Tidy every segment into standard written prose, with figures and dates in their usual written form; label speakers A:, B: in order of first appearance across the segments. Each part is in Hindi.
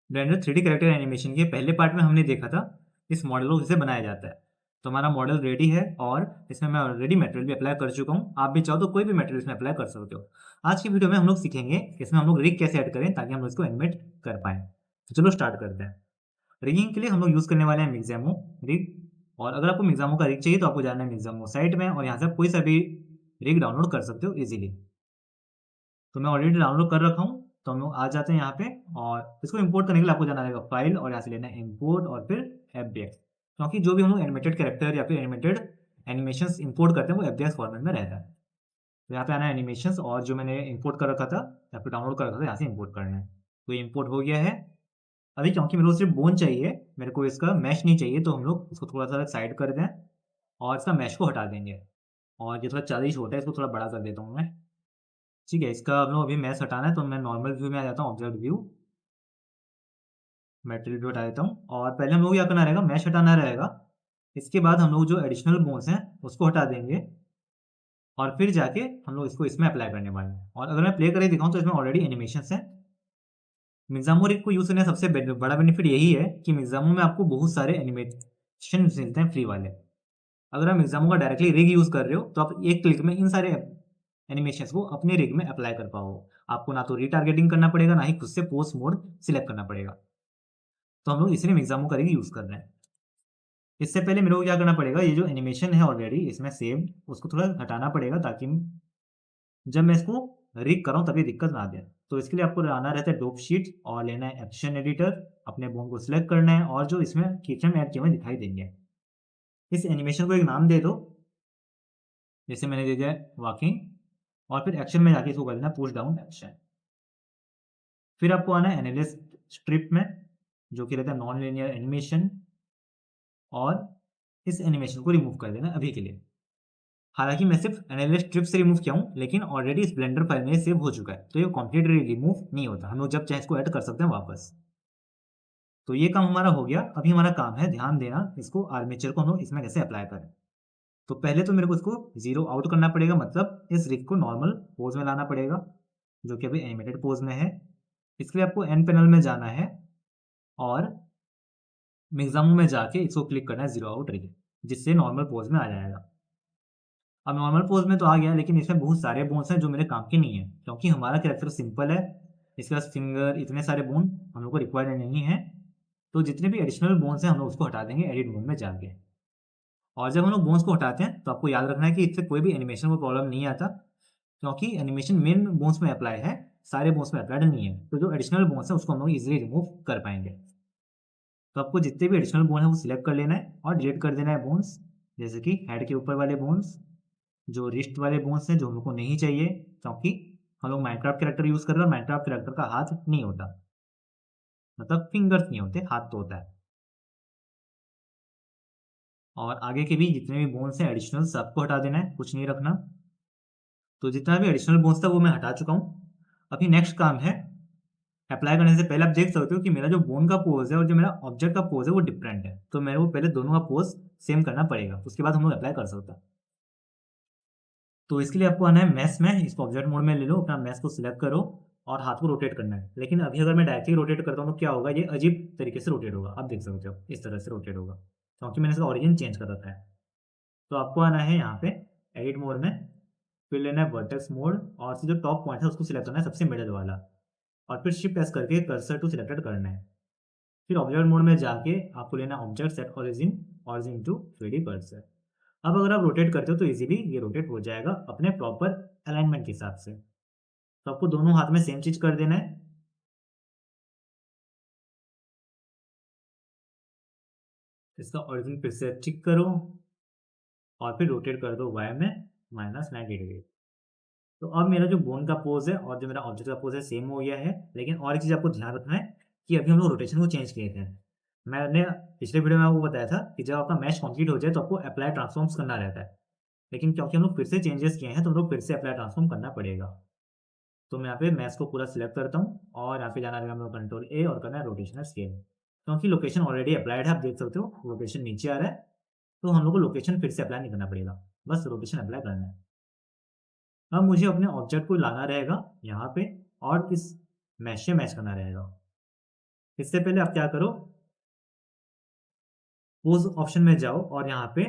A: ब्लेंडर 3D कैरेक्टर एनिमेशन के पहले पार्ट में हमने देखा था इस मॉडल को कैसे बनाया जाता है। तो हमारा मॉडल रेडी है और इसमें मैं ऑलरेडी मटेरियल भी अप्लाई कर चुका हूँ। आप भी चाहो तो कोई भी मटेरियल इसमें अप्लाई कर सकते हो। आज की वीडियो में हम लोग सीखेंगे कि इसमें हम लोग रिग कैसे ऐड करें ताकि हम लोग इसको एनिमेट कर पाएँ। तो चलो स्टार्ट करते हैं। रिगिंग के लिए हम लोग यूज़ करने वाले हैं मिक्जामो रिग। और अगर आपको मिक्जामो का रिग चाहिए तो आपको जाना है मिक्जामो साइट में और यहाँ से आप कोई सा भी रिग डाउनलोड कर सकते हो ईजिली। तो मैं ऑलरेडी डाउनलोड कर रखा हूँ। तो हम लोग आ जाते हैं यहाँ पे और इसको इंपोर्ट करने के लिए आपको जाना रहेगा फाइल और यहाँ से लेना है इंपोर्ट और फिर एफबीएक्स, क्योंकि जो भी हम लोग एनिमेटेड कैरेक्टर या फिर एनिमेटेड एनिमेशंस इंपोर्ट करते हैं वो एफबीएक्स फॉर्मेट में रहता है। तो यहाँ पे आना है एनिमेशंस और जो मैंने इंपोर्ट कर रखा था या फिर डाउनलोड कर रखा था यहाँ से इंपोर्ट करना है। तो ये इंपोर्ट हो गया है। अभी क्योंकि मेरे को सिर्फ बोन चाहिए, मेरे को इसका मैश नहीं चाहिए, तो हम लोग इसको थोड़ा सा साइड कर दें और इसका मैश को हटा देंगे। और ये थोड़ा ज़्यादा ही छोटा है, इसको थोड़ा बड़ा कर देता हूँ मैं। ठीक है, इसका हम लोग अभी मैश हटाना है तो मैं नॉर्मल व्यू में आ जाता हूँ, ऑब्जेक्ट व्यू, मटेरियल व्यू हटा देता हूँ। और पहले हम लोग क्या करना रहेगा, मैश हटाना रहेगा। इसके बाद हम लोग जो एडिशनल बोन्स हैं उसको हटा देंगे और फिर जाके हम लोग इसको इसमें अप्लाई करने वाले हैं। और अगर मैं प्ले करके दिखाऊँ तो इसमें ऑलरेडी एनिमेशंस हैं। मिज़ामो रिग को यूज़ करने का सबसे बड़ा बेनिफिट यही है कि मिज़ामो में आपको बहुत सारे एनिमेशन मिलते हैं फ्री वाले। अगर आप मिज़ामो का डायरेक्टली रिग यूज़ कर रहे हो तो आप एक क्लिक में इन सारे एनिमेशंस को अपने रिग में अप्लाई कर पाओगे। आपको ना तो रीटारगेटिंग करना पड़ेगा, ना ही खुद से पोस्ट मोड सिलेक्ट करना पड़ेगा। तो हम लोग इसलिए मिज़ामो का रिग यूज़ कर रहे हैं। इससे पहले मेरे को क्या करना पड़ेगा, ये जो एनिमेशन है ऑलरेडी इसमें सेव, उसको थोड़ा हटाना पड़ेगा ताकि जब मैं इसको रिग कर रहा हूँ तभी दिक्कत ना दे। तो इसके लिए आपको आना रहता है डोप शीट और लेना है एक्शन एडिटर, अपने बोन को सिलेक्ट करना है और जो इसमें कीफ्रेम ऐड किए हुए दिखाई देंगे, इस एनिमेशन को एक नाम दे दो। जैसे मैंने दे दिया वॉकिंग और फिर एक्शन में जाके इसको कर देना पुश डाउन एक्शन। फिर आपको आना है एनालिस्ट स्ट्रिप में, जो कि रहता है नॉन लीनियर एनिमेशन, और इस एनिमेशन को रिमूव कर देना अभी के लिए। हालांकि मैं सिर्फ एनालिस्ट स्ट्रिप से रिमूव किया हूँ लेकिन ऑलरेडी इस ब्लेंडर फाइल में सेव हो चुका है, तो ये कंप्लीटली रिमूव नहीं होता। हम लोग जब चाहे इसको ऐड कर सकते हैं वापस। तो ये काम हमारा हो गया। अभी हमारा काम है ध्यान देना इसको आर्मेचर को हम लोग इसमें कैसे अप्लाई करें। तो पहले तो मेरे को इसको जीरो आउट करना पड़ेगा, मतलब इस रिग को नॉर्मल पोज में लाना पड़ेगा जो कि अभी एनिमेटेड पोज में है। इसके लिए आपको एन पैनल में जाना है और मिक्जामो में जाके इसको क्लिक करना है जीरो आउट रिग, जिससे नॉर्मल पोज में आ जाएगा। अब नॉर्मल पोज में तो आ गया लेकिन इसमें बहुत सारे बोन्स हैं जो मेरे काम के नहीं है, क्योंकि हमारा कैरेक्टर सिंपल है। इसके पास फिंगर इतने सारे बोन हम लोग को रिक्वायर्ड नहीं है। तो जितने भी एडिशनल बोन्स हैं हम लोग उसको हटा देंगे एडिट मोड में जाके। और जब हम लोग बोन्स को हटाते हैं तो आपको याद रखना है कि इससे कोई भी एनिमेशन को प्रॉब्लम नहीं आता, क्योंकि एनिमेशन मेन बोन्स में अप्लाई है, सारे बोन्स में अप्लाइड नहीं है। तो जो एडिशनल बोन्स है उसको हम लोग इजिली रिमूव कर पाएंगे। तो आपको जितने भी एडिशनल बोन है वो सिलेक्ट कर लेना है और डिलीट कर देना है बोन्स, जैसे कि हेड के ऊपर वाले बोन्स, जो रिस्ट वाले बोन्स हैं जो हम लोग को नहीं चाहिए, क्योंकि हम लोग माइनक्राफ्ट कैरेक्टर यूज कर रहे हैं और माइनक्राफ्ट कैरेक्टर का हाथ नहीं होता, मतलब फिंगर्स नहीं होते, हाथ तो होता है। और आगे के भी जितने भी बोन्स हैं एडिशनल सबको हटा देना है, कुछ नहीं रखना। तो जितना भी एडिशनल बोन्स था वो मैं हटा चुका हूँ। अभी नेक्स्ट काम है, अप्लाई करने से पहले आप देख सकते हो कि मेरा जो बोन का पोज है और जो मेरा ऑब्जेक्ट का पोज है वो डिफरेंट है। तो मेरे को पहले दोनों का पोज सेम करना पड़ेगा, उसके बाद हम लोग अप्लाई कर सकते हैं। तो इसके लिए आपको आना है मैश में, इसको ऑब्जेक्ट मोड में ले लो, अपना मैश को सिलेक्ट करो और हाथ को रोटेट करना है। लेकिन अभी अगर मैं डायरेक्टली रोटेट करता हूँ तो क्या होगा, ये अजीब तरीके से रोटेट होगा। आप देख सकते हो इस तरह से रोटेट होगा, क्योंकि मैंने इसका ऑरिजिन चेंज कर रखा है। तो आपको आना है यहाँ पे एडिट मोड में, फिर लेना है वर्टेक्स मोड और जो टॉप पॉइंट है उसको सिलेक्ट करना है सबसे मिडल वाला, और फिर शिफ्ट प्रेस करके कर्सर टू सिलेक्टेड करना है। फिर ऑब्जेक्ट मोड में जाके आपको लेना object set origin to 3D cursor. अब अगर आप रोटेट करते हो तो इजीली ये रोटेट हो जाएगा अपने प्रॉपर अलाइनमेंट के हिसाब से। तो आपको दोनों हाथ में सेम चीज कर देना है। इसका ओरिजिन फिर से ठीक करो और फिर रोटेट कर दो वाई में -90 डिग्री। तो अब मेरा जो बोन का पोज है और जो मेरा ऑब्जेक्ट का पोज है सेम हो गया है। लेकिन और एक चीज़ आपको ध्यान रखना है कि अभी हम लोग रोटेशन को चेंज किए थे। मैंने पिछले वीडियो में आपको बताया था कि जब आपका मैच कंप्लीट हो जाए तो आपको अप्लाई ट्रांसफॉर्म्स करना रहता है, लेकिन क्योंकि हम लोग फिर से चेंजेस किए हैं तो हम लोग फिर से अप्लाई ट्रांसफॉर्म करना पड़ेगा। तो मैं यहाँ पे मैच को पूरा सिलेक्ट करता हूँ और यहाँ पे जाना रहेगा मेरा कंट्रोल ए और करना है रोटेशनल स्केल, क्योंकि लोकेशन ऑलरेडी अप्लाइड है। आप देख सकते हो लोकेशन नीचे आ रहा है, तो हम लोग को लोकेशन फिर से अप्लाई नहीं करना पड़ेगा, बस रोटेशन अप्लाई करना है। अब मुझे अपने ऑब्जेक्ट को लाना रहेगा यहाँ पे और इस मैश से मैच करना रहेगा। इससे पहले आप क्या करो, पोज ऑप्शन में जाओ और यहाँ पे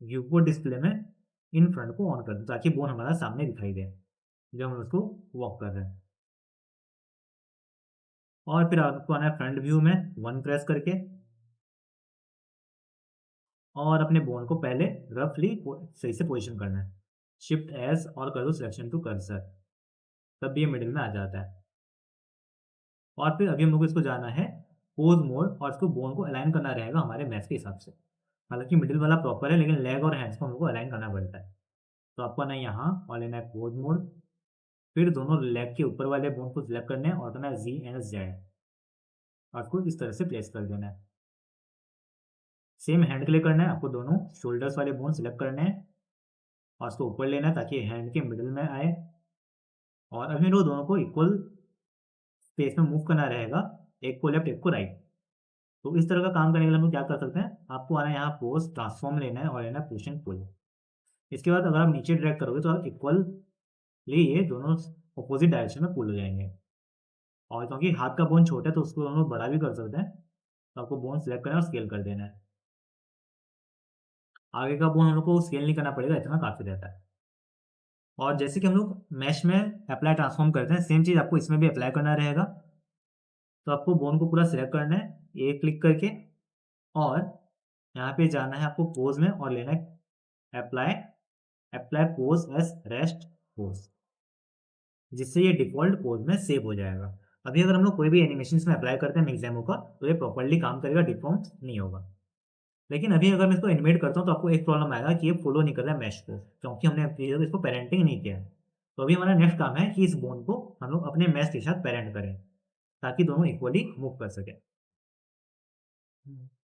A: व्यू को डिस्प्ले में इन फ्रंट को ऑन कर दो ताकि बोन हमारा सामने दिखाई दे जब हम उसको वॉक कर रहे हैं। और फिर आपको आना है फ्रंट व्यू में 1 प्रेस करके और अपने बोन को पहले रफली सही से पोजीशन करना है। शिफ्ट एस और कर दो सिलेक्शन टू कर्सर, तब ये मिडिल में आ जाता है। और फिर अभी हम लोग को इसको जाना है पोज मोड और इसको बोन को अलाइन करना रहेगा हमारे मैच के हिसाब से। हालांकि मिडिल वाला प्रॉपर है लेकिन लेग और हैंड्स को हम लोग को अलाइन करना पड़ता है। तो आपको आना है यहाँ और लेना है पोज मोड, फिर दोनों लेग के ऊपर वाले बोन को सिलेक्ट करना है और करना है जी एंड जेड और उसको इस तरह से प्लेस कर देना है। सेम हैंड के लिए करना है, आपको दोनों शोल्डर्स वाले बोन सिलेक्ट करने हैं और उसको ऊपर लेना है ताकि हैंड के मिडिल में आए और अभी लोग दोनों को इक्वल स्पेस में मूव करना रहेगा, एक को लेफ्ट एक को राइट। तो इस तरह का काम करने के लिए हम लोग क्या कर सकते हैं, आपको आना है यहाँ पोज ट्रांसफॉर्म लेना है और लेना है पुश एंड पुल। इसके बाद अगर आप नीचे ड्रैग करोगे तो आप इक्वली ये दोनों अपोजिट डायरेक्शन में पुल हो जाएंगे। और क्योंकि हाथ का बोन छोटा है तो उसको हम लोग बड़ा भी कर सकते हैं, तो आपको बोन सेलेक्ट करना है और स्केल कर देना है। आगे का बोन हम लोग को स्केल नहीं करना पड़ेगा, इतना काफ़ी रहता है। और जैसे कि हम लोग मैश में अप्लाई ट्रांसफॉर्म करते हैं, सेम चीज़ आपको इसमें भी अप्लाई करना रहेगा। तो आपको बोन को पूरा सिलेक्ट करना है, ए क्लिक करके और यहाँ पे जाना है आपको पोज में और लेना है apply apply pose S rest pose, जिससे ये डिफ़ॉल्ट पोज में सेव हो जाएगा। अभी अगर हम लोग कोई भी एनिमेशन में अप्लाई करते हैं मिक्स का तो ये प्रॉपर्ली काम करेगा, डिफ़ॉर्म नहीं होगा। लेकिन अभी अगर मैं इसको एनिमेट करता हूँ तो आपको एक प्रॉब्लम आएगा कि ये फॉलो नहीं कर रहा है मैश को, क्योंकि हमने अभी तक इसको पेरेंटिंग नहीं किया है। तो अभी हमारा नेक्स्ट काम है कि इस बोन को हम लोग अपने मैश के साथ पेरेंट करें ताकि दोनों इक्वली मूव कर सकें।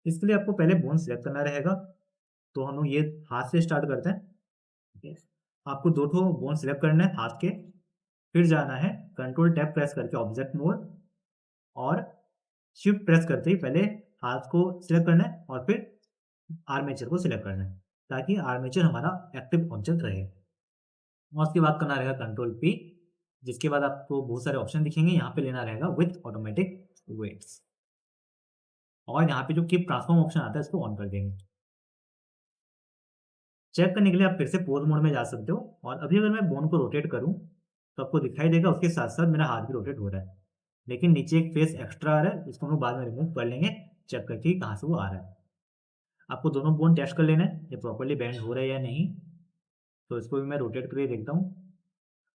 A: इसके लिए आपको पहले बोन सेलेक्ट करना रहेगा। तो हम लोग ये हाथ से स्टार्ट करते हैं। आपको दो ठो बोन सेलेक्ट करना है हाथ के, फिर जाना है कंट्रोल टैब प्रेस करके ऑब्जेक्ट मोड और शिफ्ट प्रेस करते ही पहले हाथ को सिलेक्ट करना है और फिर आर्मेचर को सिलेक्ट करना है ताकि आर्मेचर हमारा एक्टिव ऑब्जेक्ट रहे। और उसके बाद करना रहेगा कंट्रोल पी, जिसके बाद आपको बहुत सारे ऑप्शन दिखेंगे, यहाँ पे लेना रहेगा विथ ऑटोमेटिक वेट्स और यहाँ पे जो कीप ट्रांसफॉर्म ऑप्शन आता है इसको ऑन कर देंगे। चेक करने के लिए आप फिर से पोज मोड में जा सकते हो और अभी अगर मैं बोन को रोटेट करूँ तो आपको दिखाई देगा उसके साथ साथ मेरा हाथ भी रोटेट हो रहा है, लेकिन नीचे एक फेस एक्स्ट्रा आ रहा है, इसको हम लोग बाद में रिमूव कर लेंगे चेक करके कहाँ से वो आ रहा है। आपको दोनों बोन टेस्ट कर लेना है ये प्रॉपर्ली बेंड हो रहा है या नहीं। तो इसको भी मैं रोटेट करके देखता हूँ,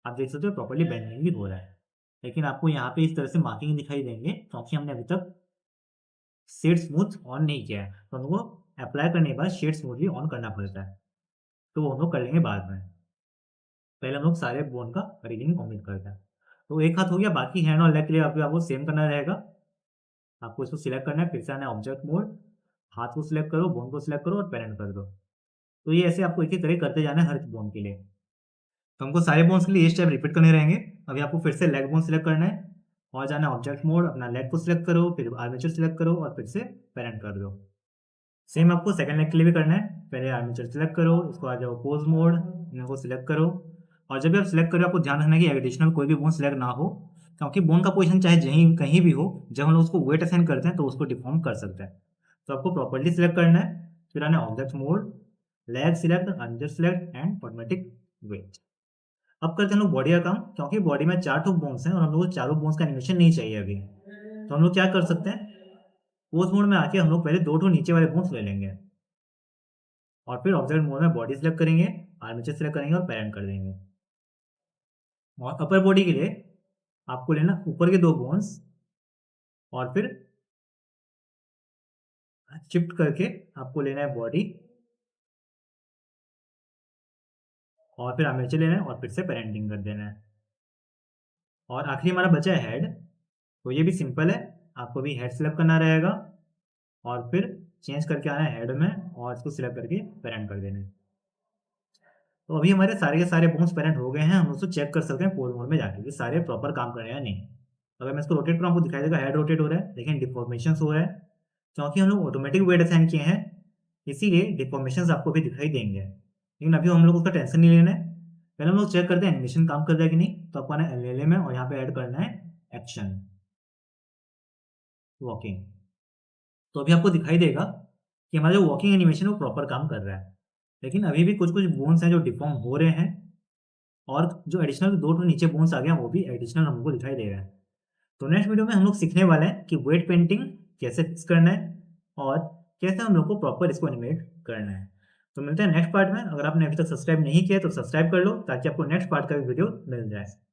A: आप देख सकते हो प्रॉपर्ली बेंडिंग भी हो रहा है, लेकिन आपको यहाँ पे इस तरह से मार्किंग दिखाई देंगे क्योंकि हमने अभी तक शेड स्मूथ ऑन नहीं किया है। तो हमको अप्लाई करने के बाद शेड स्मूथली ऑन करना पड़ता है, तो वो हम लोग कर लेंगे बाद में। पहले हम लोग सारे बोन का रीडिंग कंप्लीट करते हैं। तो एक हाथ हो गया, बाकी हैंड और लेग के लिए आपको सेम करना रहेगा। आपको इसको सिलेक्ट करना है, फिर से आना है ऑब्जेक्ट मोड, हाथ को सिलेक्ट करो, बोन को सिलेक्ट करो और पेरेंट कर दो। तो ये ऐसे आपको एक ही तरह करते जाना है हर बोन के लिए। तो हमको सारे बोन्स के लिए ये स्टेप रिपीट करने रहेंगे। अभी आपको फिर से लेग बोन सिलेक्ट करना है और जाना है ऑब्जेक्ट मोड, अपना लेग को सिलेक्ट करो, फिर आर्मेचर सिलेक्ट करो और फिर से पेरेंट कर दो। सेम आपको सेकंड लेग के लिए भी करना है, पहले आर्मेचर सिलेक्ट करो, इसको आ जाओ पोज मोड, इनको सिलेक्ट करो और जब भी आप सिलेक्ट करो आपको ध्यान रखना है कि एडिशनल कोई भी बोन सिलेक्ट ना हो, क्योंकि बोन का पोजीशन चाहे कहीं भी हो, जब हम लोग उसको वेट असाइन करते हैं तो उसको डिफॉर्म कर सकते हैं। तो आपको प्रॉपर्ली सिलेक्ट करना है, फिर आना है object mode, leg select, armature select and automatic weight. अब करते हैं लोग बॉडी का काम, क्योंकि बॉडी में 4 ठो बोन्स हैं और हम लोग को चारों बोन्स का एनिमेशन नहीं चाहिए अभी। तो हम लोग क्या कर सकते हैं, पोज मोड में आके हम लोग पहले 2 ठो नीचे वाले बोन्स ले लेंगे और फिर ऑब्जेक्ट मोड में बॉडी सिलेक्ट करेंगे, आर्मेचर सिलेक्ट करेंगे और पेरेंट कर देंगे। और अपर बॉडी के लिए आपको लेना ऊपर के 2 बोन्स और फिर शिफ्ट करके आपको लेना है बॉडी और फिर आर्मेचर लेना है और फिर से पेरेंटिंग कर देना है। और आखिरी हमारा बचा है हेड, तो ये भी सिंपल है, आपको भी हेड सेलेक्ट करना रहेगा और फिर चेंज करके आना है हेड में और इसको सिलेक्ट करके पेरेंट कर देना है। तो अभी हमारे सारे के सारे बोन्स पेरेंट हो गए हैं, हम उसको चेक कर सकते हैं पोज मोड में जाके कि सारे प्रॉपर काम कर रहे हैं या नहीं। अगर मैं इसको रोटेट करूँ आपको दिखाई देगा हेड रोटेट हो रहा है, लेकिन डिफॉर्मेशन हो रहा है क्योंकि हम लोग ऑटोमेटिक वेट असाइन किए हैं, इसीलिए डिफॉर्मेशन आपको भी दिखाई देंगे। लेकिन अभी हम लोग उसका टेंशन नहीं लेना है, पहले हम लोग चेक करते हैं एनिमेशन काम कर रहा है कि नहीं। तो आपको आना है एलएलए में और यहाँ पे ऐड करना है एक्शन। वॉकिंग। तो अभी आपको दिखाई देगा कि हमारा जो वॉकिंग एनिमेशन है वो प्रॉपर काम कर रहा है। लेकिन अभी भी कुछ-कुछ बोन्स हैं जो डिफ़ॉर्म हो रहे हैं और जो एडिशनल 2 ठो नीचे बोन्स आ गए हैं वो भी एडिशनल हमको दिखाई दे रहे हैं। तो नेक्स्ट वीडियो में हम लोग सीखने वाले हैं कि वेट पेंटिंग कैसे फिक्स करना है और कैसे हम लोग को प्रॉपर इसको एनिमेट करना है। तो मिलते हैं नेक्स्ट पार्ट में। अगर आपने अभी तक सब्सक्राइब नहीं किया है तो सब्सक्राइब कर लो ताकि आपको नेक्स्ट पार्ट का भी वीडियो मिल जाए।